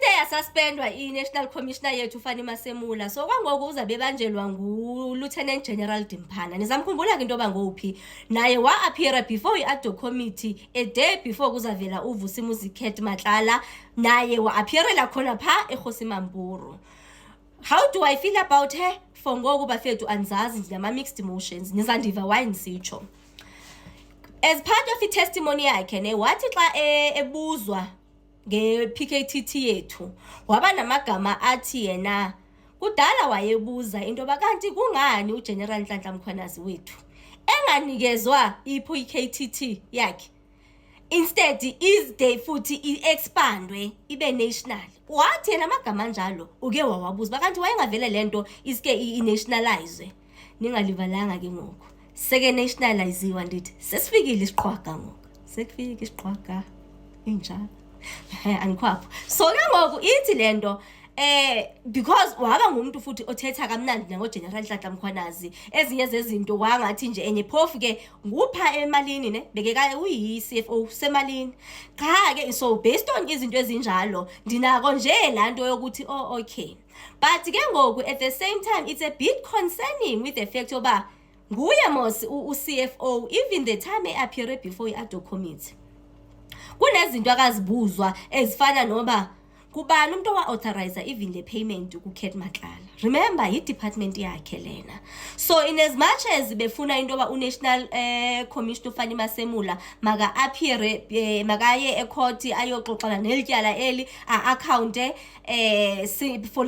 seyasuspendwa i-National Commissioner yethu uFani Masemula, so kwangoku uzabe banjelwa ngu-Lieutenant General Dimphana. Nizamkhumbula ke into yoba ngophi naye wa-appeara before i-ADO committee a day before kuzavela uVusimuzi Cat Matlala, naye wa-appearela khona pha eKgosi Mampuru. How do I feel about her? For ngoku bafethu andizazi, ndinama-mixed emotions. Nizandiva why ndisitsho. As part of i-testimony yakhe ne wathi xa ebuzwa nge-PKTT yethu waba namagama athi yena kudala wayebuza into yoba kanti kungani uGeneral Nhlanhla Mkhwanazi wethu enganikezwa i-PKTT yakhe, instead izde futhi i-expandwe ibe national. Wathi yena amagama anjalo uke wawabuza kanti wayengavele lento isike i-nationalize. Ningalivalanga ke ngoku seke nationaliziwa ndithi sesifikile isiqhwaga ngoku, sekufika isiqhwaga injalo angikhapho. So ke ngoku ithi lento because waba ngumuntu futhi othetha kamnandi nangoGeneral Nhlanhla Mkhwanazi, ezinye zezinto wangathi nje enye phofu ke ngupha emalini ne bekeka uyi-CFO semalini cha ke. So based on izinto ezinjalo ndinako nje lanto yokuthi oh okay, but ke ngoku at the same time it's a bit concerning with the fact yoba nguye mos u-CFO even the time appear before i-ADO committee. Kunezinto akazibuzwa ezifana noba kubani umuntu owa-authorize even le payment ku-Cat Matlala. Remember i-department yakhe lena. So in as much as befuna into yoba u-National Commissioner uFani Masemula maka-appeare makaye ecourt ayoxoxana nelityala eli a-accounte for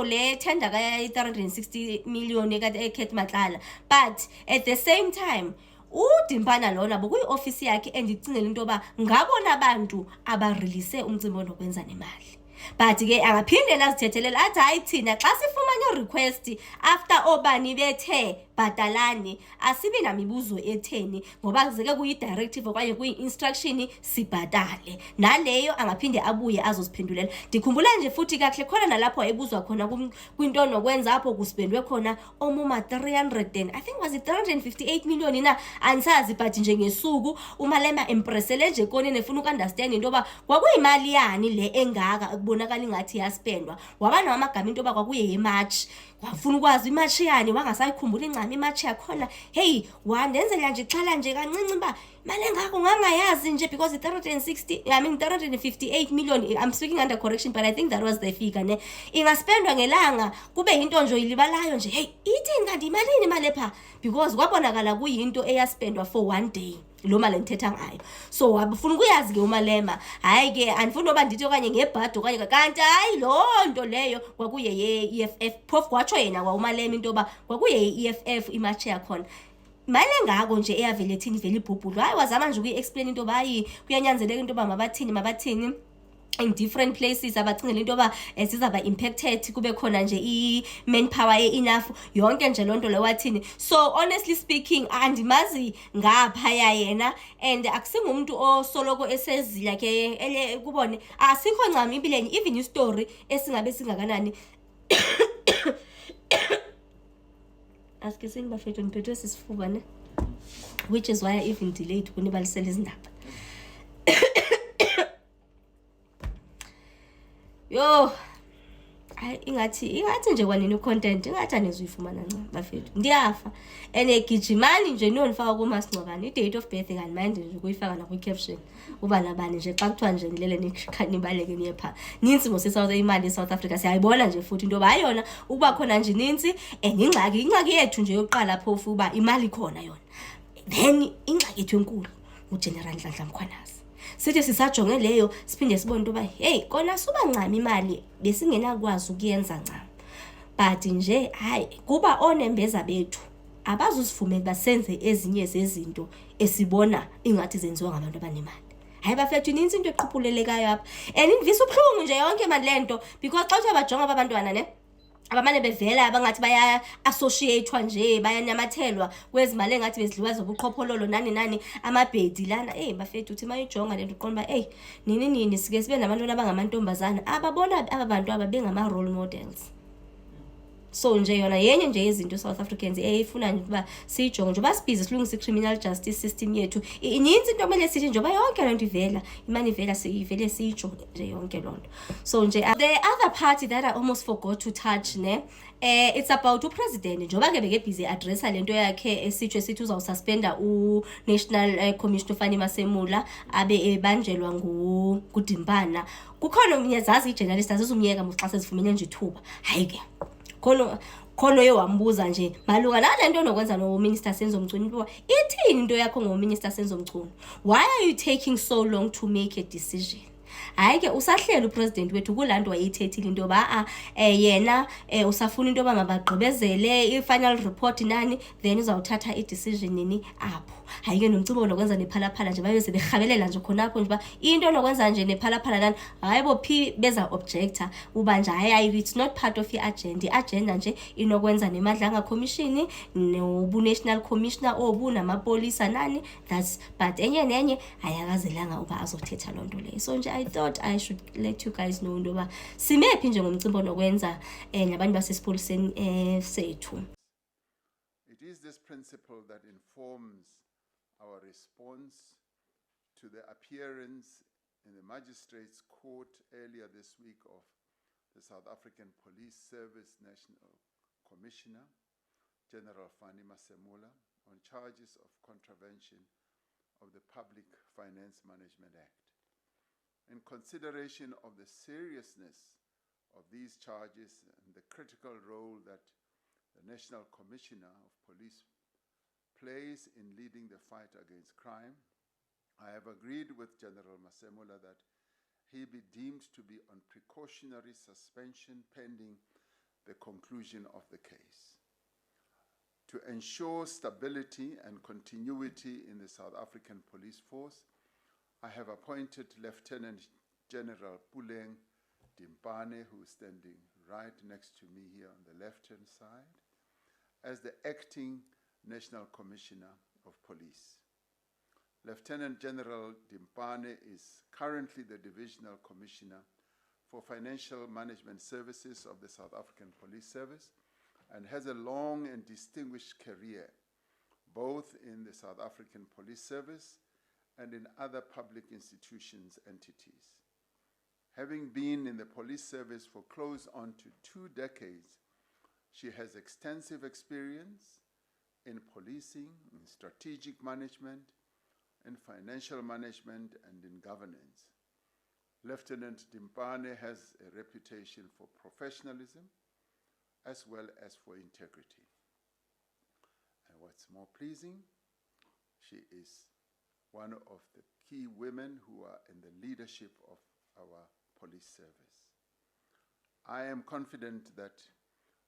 le tender ka-360 million ka-Cat Matlala, but at the same time uDimphana lona bokuyi-office yakhe endicingela into yoba ngabona abantu abarelease umcimbi onokwenza nemali. But ke angaphinde nazithethelele athi hayi thina xa sifumane request after obani bethe bhatalani asibi namibuzo etheni ngoba kuzeke kuyi-directive okanye kuyi-instruction sibhatale. Naleyo angaphinde abuye azosiphendulela. Ndikhumbula nje futhi kahle khona nalapho ebuzwa khona kwinto nokwenza apho kuspendwe khona omuma 300 I think was it 358 million na ansazi, but nje ngesuku uMalema empressele nje kone nefuna ukunderstand into yoba kwakuyimali yani le engaka kubonakala ingathi yaspendwa. Waba namagama into yoba kwakuye eMarch, wafuna ukwazi iMarch yani wangasayikhumbula incami iMarch yakhona. Hey wandenzela nje xhala nje kancinci ba mali engako ngangayazi nje because 358 million, I'm speaking under correction but I think that was the figure ne, ingaspendwa ngelanga kube into nje oyilibalayo nje. Hey ithini kanti imalini imali epha, because kwabonakala kuyinto eyaspendwa for one day lo mali ngithetha ngayo. So wabufuna ukuyazi ke uMalema hayi ke andifuna oba ndithi okanye ngebhadi okanye kanti hayi lo nto leyo kwakuye ye-EFF. Phofu kwatsho yena kwa uMalema into yoba kwakuye ye-EFF imatch yakhona. Mali engako nje eyavele ethini vele ibhubhulu. Hayi wazama nje ukuyi-explain into yoba hayi kuyanyanzeleka into yoba mabathini in different places abacingela into yoba sizaba impacted kube khona nje i-manpower enough yonke nje lonto le wathini. So honestly speaking andimazi ngaphaya yena, and akusingumuntu osoloko esezila ke kubone asikho ncam ibileni even istory esingabe singakanani. Aske sini bafethu niphethwe sisifuba ne, which is why I even delayed kunibalisela izindaba. Yo hayi ingathi nje kwanini content ingathi anizuyifumana ncam bafethu, ndiyafa. Gijimani nje niyonifaka kumasingcwabane i-date of birth kanimandi nje ukuyifaka nakwi-caption uba nabani nje xa kuthiwa nje ngilele nibaleke niye phaa. Nintsi mosesouth imali eSouth Africa siyayibona nje futhi into yoba hayi yona ukuba khona nje nintsi and ingxaki yethu nje yokuqala phofu uba imali khona yona, then ingxaki yethu enkulu uGeneral Nhlanhla Mkhwanazi. Sithi sisajonge leyo siphinde sibone into yoba hey kona suba ncam imali besingenakwazi ukuyenza ncam, but nje hayi kuba onembeza bethu abazusivumela basenze ezinye zezinto esibona ingathi zenziwa ngabantu abanemali. Hayi bafethu ininzi into eqhuphulelekayo apha and indivisa ubuhlungu nje yonke manje lento, because xa uthe bajonga abantwana ne abamane bevela abangathi baya-associate nje bayanyamathelwa kwezimali engathi bezidliwa zobuqhophololo nani amabhedi lana. Bafethu uthi mayijonga lento uqonda uba nini sike sibe nabantwana abangamantombazana ababona aba bantu aba bengama-role models. So nje yona yenye nje izinto South Africans eyifuna nje ukuba siyijonge njengoba sibhizi silungisa i-criminal justice system yethu. Ininzi into kumele sithi njengoba yonke loo nto ivela imane ivela siyivele siyijonge nje yonke loo nto. So nje the other party that I almost forgot to touch ne it's about upresident njengoba ke bekebhizi addressa lento yakhe esitsho esithi uzawususpenda u-National Commission ufani Masemula abe ebanjelwa nguDimpana. Kukhona umnyezazi i-journalist azizumyeka xa sezifumene nje ithuba. Hayi ke khona ye wambuza nje malunga nale nto nokwenza no-Minister Senzo Mchunu ukuba ithini into yakho ngo-Minister Senzo Mchunu, why are you taking so long to make a decision? Hayi ke usahlela upresident wethu kulaa nto wayeyithethile into yoba yena usafuna into yoba mabagqibezele i-final report nani then uzawuthatha i-decision nini apho. Hayi ke nomcibo nokwenza nephalaphala nje bayoze berhabelela nje khonapho nje uba into nokwenza nje nephalaphala nani hayi bo phi beza objector uba nje hayi it's not part of i-agenda. I-agenda nje inokwenza nemadlanga commission nobu-national commissioner obu namapolisa nani that's but enye nenye ayakazelanga uba azothetha loo nto leyo. So nje I thought I should let you guys know into yoba simephi nje ngomcimbo nokwenza nabantu basesipoliseni sethu. It is this principle that informs our response to the appearance in the Magistrates' Court earlier this week of the South African Police Service National Commissioner, General Fani Masemula, on charges of contravention of the Public Finance Management Act. In consideration of the seriousness of these charges and the critical role that the National Commissioner of Police plays in leading the fight against crime, I have agreed with General Masemula that he be deemed to be on precautionary suspension pending the conclusion of the case. To ensure stability and continuity in the South African Police Force, I have appointed Lieutenant General Puleng Dimpane, who is standing right next to me here on the left-hand side, as the acting National Commissioner of Police. Lieutenant General Dimpane is currently the Divisional Commissioner for Financial Management Services of the South African Police Service and has a long and distinguished career both in the South African Police Service and in other public institutions entities. Having been in the police service for close on to 2 decades, she has extensive experience in policing, in strategic management, in financial management, and in governance. Lieutenant Dimpane has a reputation for professionalism as well as for integrity. And what's more pleasing, she is one of the key women who are in the leadership of our police service. I am confident that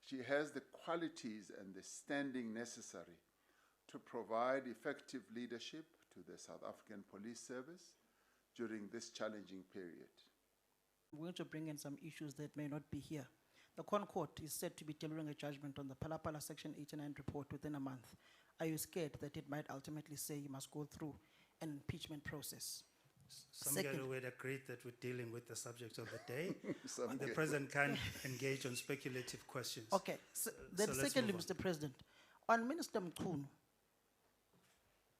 she has the qualities and the standing necessary to provide effective leadership to the South African Police Service during this challenging period. I'm going to bring in some issues that may not be here. The ConCourt is said to be delivering a judgment on the Phala Section 89 report within a month. Are you scared that it might ultimately say you must go through an impeachment process? Some would agree that we're dealing with the subject of the day. The President can't engage on speculative questions. Okay, so then secondly, Mr. President, on Minister Mchunu,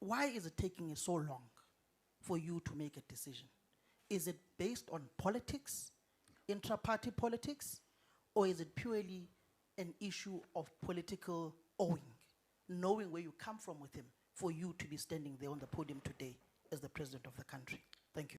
why is it taking so long for you to make a decision? Is it based on politics, intra-party politics, or is it purely an issue of political owing, knowing where you come from with him, for you to be standing there on the podium today as the president of the country? Thank you.